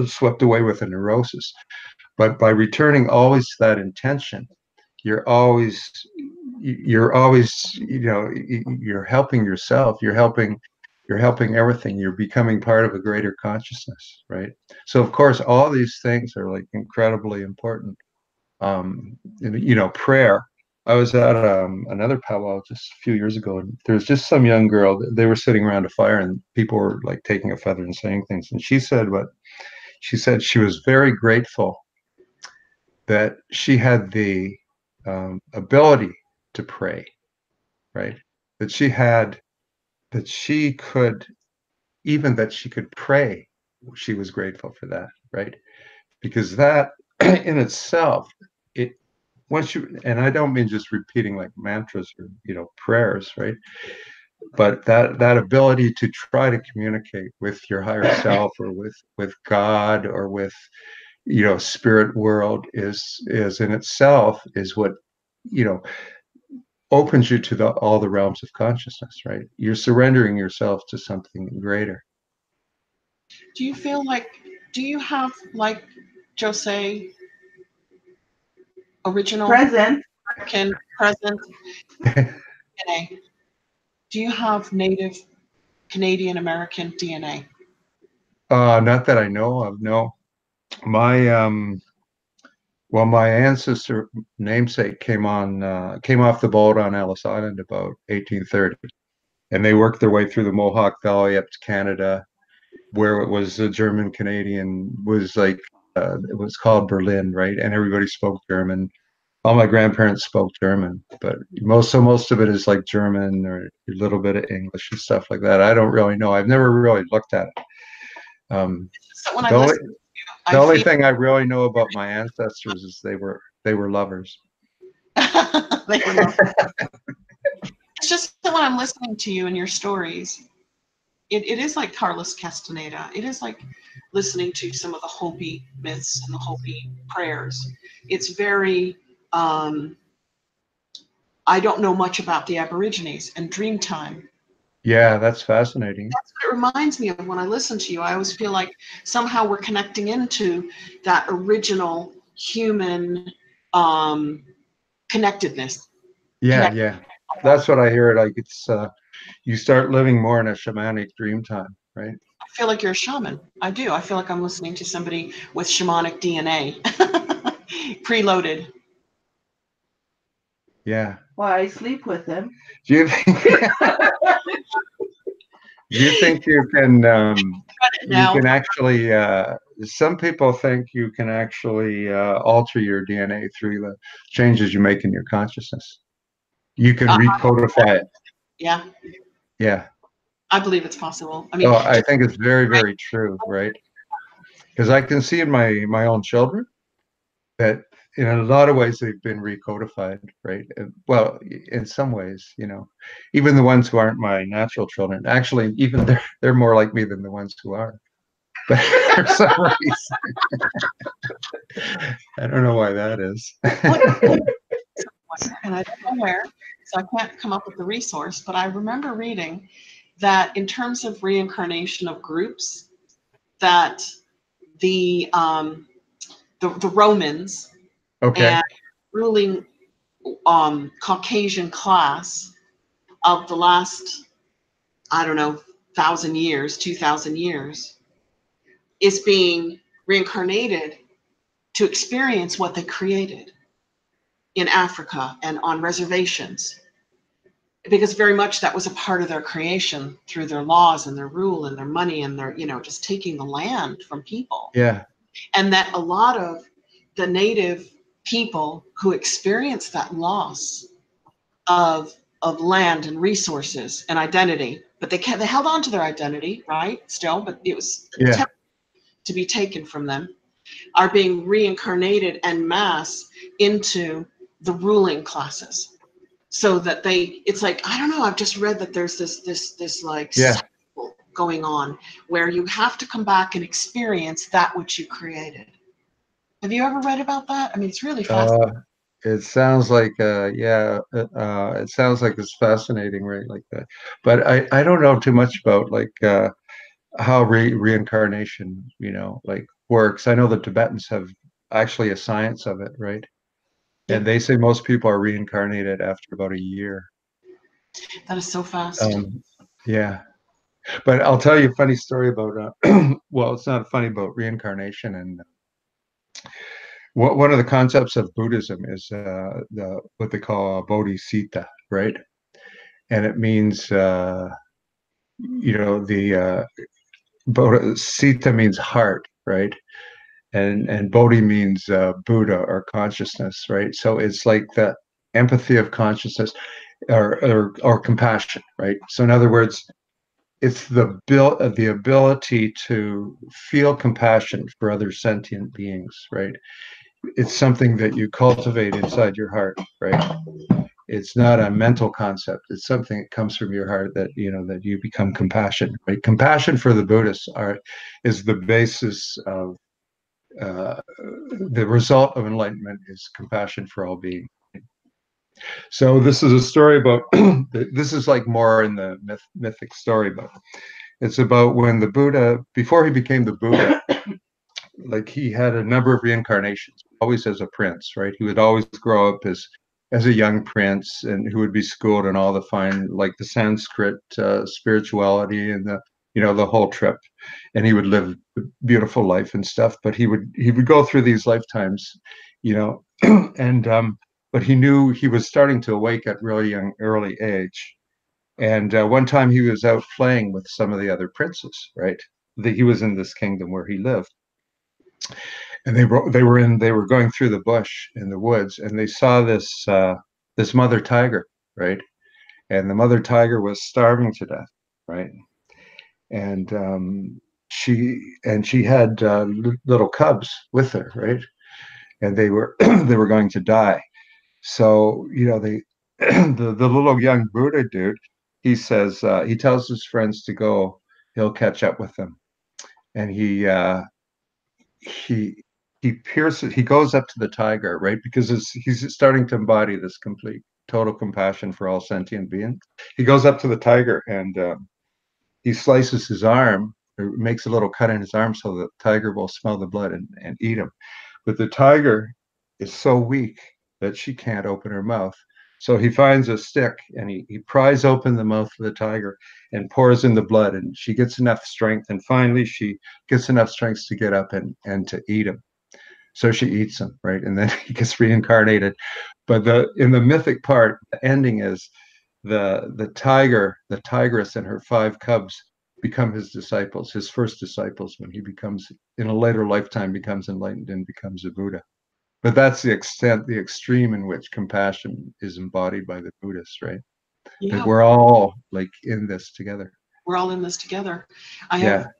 swept away with a neurosis. But by returning always to that intention, you're always you're helping yourself, you're helping everything, you're becoming part of a greater consciousness, right? So of course all these things are like incredibly important. Prayer. I was at another powwow just a few years ago, and there was just some young girl. They were sitting around a fire, and people were like taking a feather and saying things. And she said she was very grateful that she had the ability to pray, right? That she had, that she could, even that she could pray. She was grateful for that, right? Because that in itself, it once you, and I don't mean just repeating like mantras or prayers, right? But that ability to try to communicate with your higher self, or with God, or with spirit world, is in itself is what you know opens you to all the realms of consciousness, right? You're surrendering yourself to something greater. Do you feel like, do you have, like Jose, original Present. American present DNA? Do you have Native Canadian American DNA? Not that I know of, no. My well, my ancestor namesake came off the boat on Ellis Island about 1830, and they worked their way through the Mohawk Valley up to Canada, where it was a German Canadian, was like it was called Berlin, right? And everybody spoke German. All my grandparents spoke German, but most of it is like German or a little bit of English and stuff like that. I don't really know. I've never really looked at it. So when I The only listen to you, the I only feel thing I really know about my ancestors is they were lovers. they were lovely. It's just that when I'm listening to you and your stories, it is like Carlos Castaneda. It is like listening to some of the Hopi myths and the Hopi prayers. It's very, I don't know much about the Aborigines and Dreamtime. Yeah, that's fascinating. That's what it reminds me of when I listen to you. I always feel like somehow we're connecting into that original human connectedness. Yeah, Connect. yeah. That's what I hear. Like it's you start living more in a shamanic dream time, right? I feel like you're a shaman. I do. I feel like I'm listening to somebody with shamanic DNA preloaded. Yeah. Well, I sleep with him. Do you think do you think you Now, can actually some people think you can actually alter your DNA through the changes you make in your consciousness. You can uh, recodify it. yeah, Yeah. I believe it's possible. I mean, Oh, I just think it's very, very true, right? Because I can see in my own children that in a lot of ways they've been recodified, right? And, well, in some ways, even the ones who aren't my natural children, actually, even they're more like me than the ones who are. but for some reason, I don't know why that is. And I don't know where, so I can't come up with the resource, but I remember reading that in terms of reincarnation of groups, that the Romans Okay. and ruling Caucasian class of the last, I don't know, 1,000 years, 2,000 years, is being reincarnated to experience what they created in Africa and on reservations. Because very much that was a part of their creation through their laws and their rule and their money and their, just taking the land from people. Yeah. And that a lot of the native people who experienced that loss of land and resources and identity, but they held on to their identity, right? Still, but it was to be taken from them, are being reincarnated en masse into the ruling classes. So that it's like, I don't know, I've just read that there's this like cycle going on where you have to come back and experience that which you created. Have you ever read about that? I mean, it's really fascinating. It sounds like, it sounds like it's fascinating, right? Like that. But I don't know too much about like how reincarnation, like works. I know the Tibetans have actually a science of it, right? And they say most people are reincarnated after about a year. That is so fast. Yeah. But I'll tell you a funny story about, well, it's not funny about reincarnation. And one of the concepts of Buddhism is what they call bodhisattva, right? And it means, Bodhisattva means heart, right? And Bodhi means Buddha or consciousness, right? So it's like the empathy of consciousness or compassion, right? So in other words, it's the ability to feel compassion for other sentient beings, right? It's something that you cultivate inside your heart, right? It's not a mental concept. It's something that comes from your heart that you become compassion, right? Compassion for the Buddhists is the basis of the result of enlightenment is compassion for all beings. So this is a story about this is like more in the mythic story, but it's about when the Buddha, before he became the Buddha, like he had a number of reincarnations, always as a prince, right? He would always grow up as a young prince, and who would be schooled in all the fine, like the Sanskrit spirituality and the whole trip, and he would live a beautiful life and stuff. But he would go through these lifetimes, and but he knew he was starting to awake at really young, early age. And one time he was out playing with some of the other princes, right? He was in this kingdom where he lived, and they were going through the bush in the woods, and they saw this mother tiger, right? And the mother tiger was starving to death, right? And she had little cubs with her, right? And they were they were going to die. So they the little young Buddha dude, he says he tells his friends to go. He'll catch up with them, and he he goes up to the tiger, right? Because he's starting to embody this complete total compassion for all sentient beings. He goes up to the tiger and he slices his arm, or makes a little cut in his arm so the tiger will smell the blood and eat him. But the tiger is so weak that she can't open her mouth. So he finds a stick and he pries open the mouth of the tiger and pours in the blood, and she gets enough strength, and finally she gets enough strength to get up and to eat him. So she eats him, right? And then he gets reincarnated. But in the mythic part, the ending is the tigress and her 5 cubs become his disciples, his first disciples, when he becomes, in a later lifetime, becomes enlightened and becomes a Buddha. But that's the extreme in which compassion is embodied by the Buddhists, right? Yeah. Like we're all like in this together. We're all in this together. I have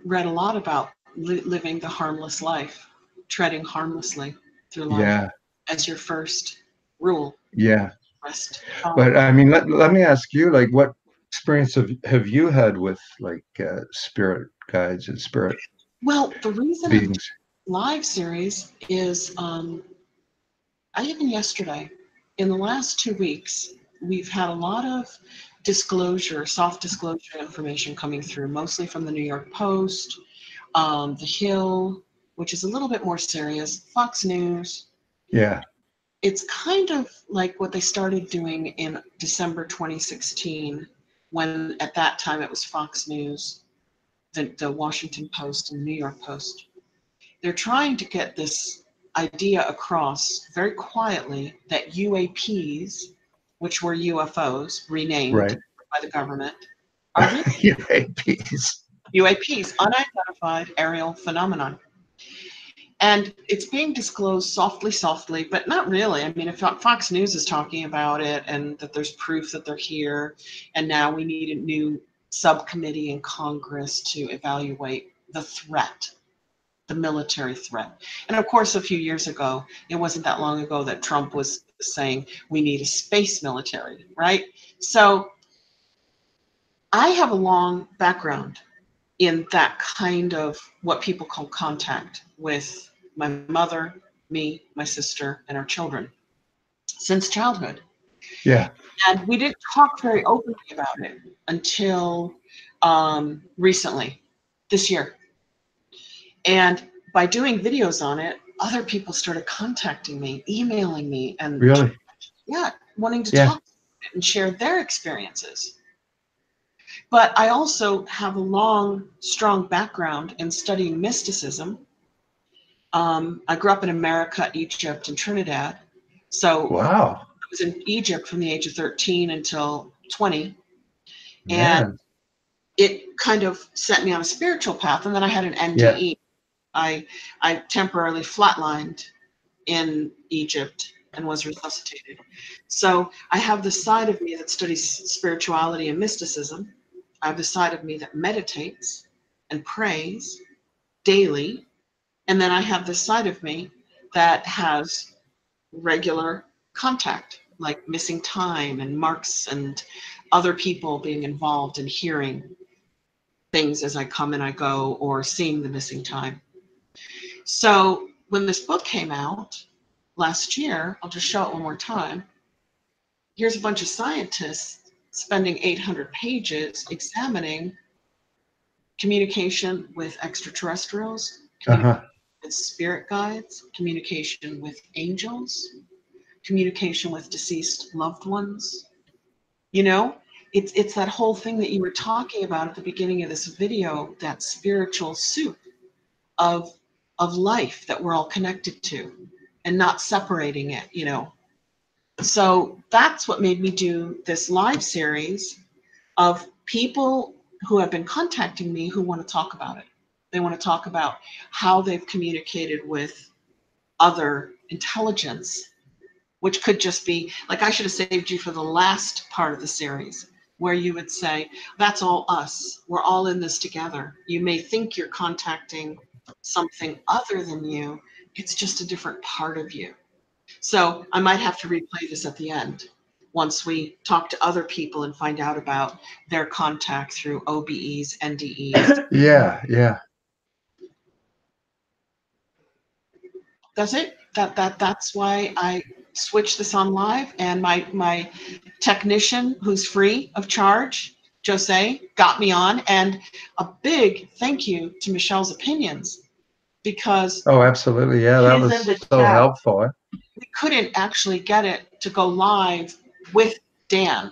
read a lot about living the harmless life, treading harmlessly through life as your first rule. Yeah. Rest. But I mean, let me ask you, like, what experience have you had with like spirit guides and spirit? Well, the reason I'm doing beings? live series is even yesterday, in the last 2 weeks, we've had a lot of disclosure, soft disclosure information coming through, mostly from the New York Post, The Hill, which is a little bit more serious, Fox News. Yeah. It's kind of like what they started doing in December 2016, when at that time it was Fox News, the Washington Post, and the New York Post. They're trying to get this idea across very quietly that UAPs, which were UFOs renamed Right. by the government, are really UAPs. UAPs, unidentified aerial phenomenon. And it's being disclosed softly, but not really. I mean, if Fox News is talking about it and that there's proof that they're here, and now we need a new subcommittee in Congress to evaluate the threat, the military threat. And of course, a few years ago, it wasn't that long ago that Trump was saying we need a space military, right? So I have a long background in that kind of what people call contact with my mother, me, my sister, and our children since childhood. Yeah. And we didn't talk very openly about it until recently, this year. And by doing videos on it, other people started contacting me, emailing me, and Really? yeah, wanting to Yeah. talk and share their experiences. But I also have a long, strong background in studying mysticism. I grew up in America, Egypt, and Trinidad. So Wow. I was in Egypt from the age of 13 until 20. And Man. it kind of set me on a spiritual path. And then I had an Yeah. NDE. I temporarily flatlined in Egypt and was resuscitated. So I have the side of me that studies spirituality and mysticism. I have the side of me that meditates and prays daily. And then I have this side of me that has regular contact, like missing time and marks and other people being involved in hearing things as I come and I go, or seeing the missing time. So when this book came out last year, I'll just show it one more time. Here's a bunch of scientists spending 800 pages examining communication with extraterrestrials, Uh-huh. with spirit guides, communication with angels, communication with deceased loved ones. You know, it's that whole thing that you were talking about at the beginning of this video, that spiritual soup of life that we're all connected to, and not separating it, you know. So that's what made me do this live series of people who have been contacting me who want to talk about it. They want to talk about how they've communicated with other intelligence, which could just be like, I should have saved you for the last part of the series, where you would say, that's all us. We're all in this together. You may think you're contacting something other than you. It's just a different part of you. So I might have to replay this at the end once we talk to other people and find out about their contact through OBEs, NDEs. Yeah. Yeah. That's it. That's why I switched this on live, and my technician, who's free of charge, Jose, got me on. And a big thank you to Michelle's Opinions, because Oh, absolutely. Yeah, that She's was in the so chat. helpful. we couldn't actually get it to go live with Dan,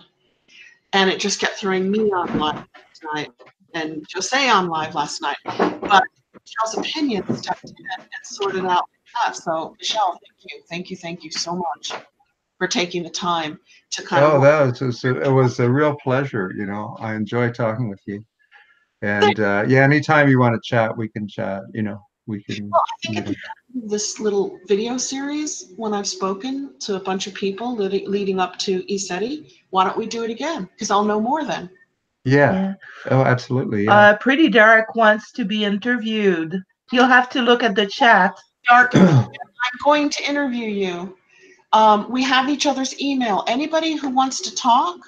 and it just kept throwing me on live last night and Jose on live last night. But Michelle's Opinions stepped in and sorted out that. So Michelle, thank you so much for taking the time to kind Oh, of. that was just it was a real pleasure. You know, I enjoy talking with you. And yeah, anytime you want to chat, we can chat. You know, we can. Well, I think at the end of this little video series, when I've spoken to a bunch of people leading up to ESETI, why don't we do it again? Because I'll know more then. Yeah. Oh, absolutely. Yeah. Pretty Derek wants to be interviewed. You'll have to look at the chat. Dark, I'm going to interview you. We have each other's email. Anybody who wants to talk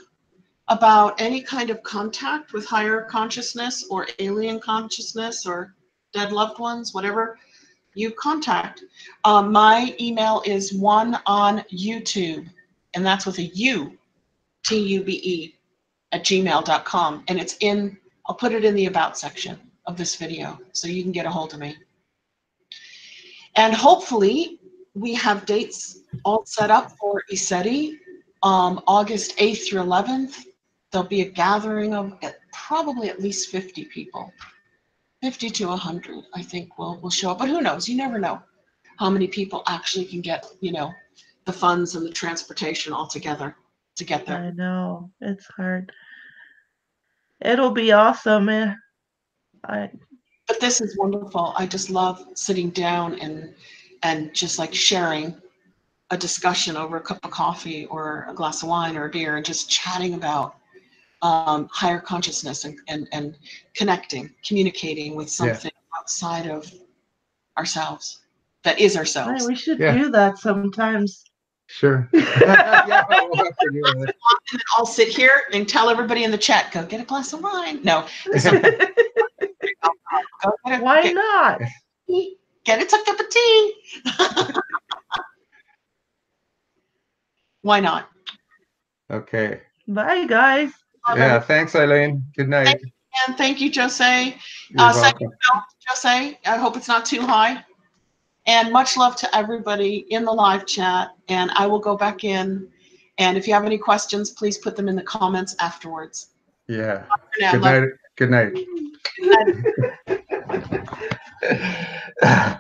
about any kind of contact with higher consciousness or alien consciousness or dead loved ones, whatever you contact. My email is one on YouTube, and that's with a U, TUBE, @gmail.com. And it's in, I'll put it in the about section of this video so you can get a hold of me. And hopefully we have dates all set up for ESETI, August 8th through 11th. There'll be a gathering of probably at least 50 people. 50 to 100, I think will show up. But who knows? You never know how many people actually can get, the funds and the transportation all together to get there. I know. It's hard. It'll be awesome. But this is wonderful. I just love sitting down and just like sharing a discussion over a cup of coffee or a glass of wine or a beer and just chatting about higher consciousness and connecting, communicating with something outside of ourselves that is ourselves. We should do that sometimes. Sure. We'll have to do that. And I'll sit here and tell everybody in the chat, go get a glass of wine. No. Why not? Get a cup of tea. Why not? Okay. Bye, guys. Yeah, thanks, Eileen. Good night. And thank you, Jose. You're welcome. Second note, Jose, I hope it's not too high. And much love to everybody in the live chat. And I will go back in. And if you have any questions, please put them in the comments afterwards. Yeah. Now, Good night. Good night. Good night.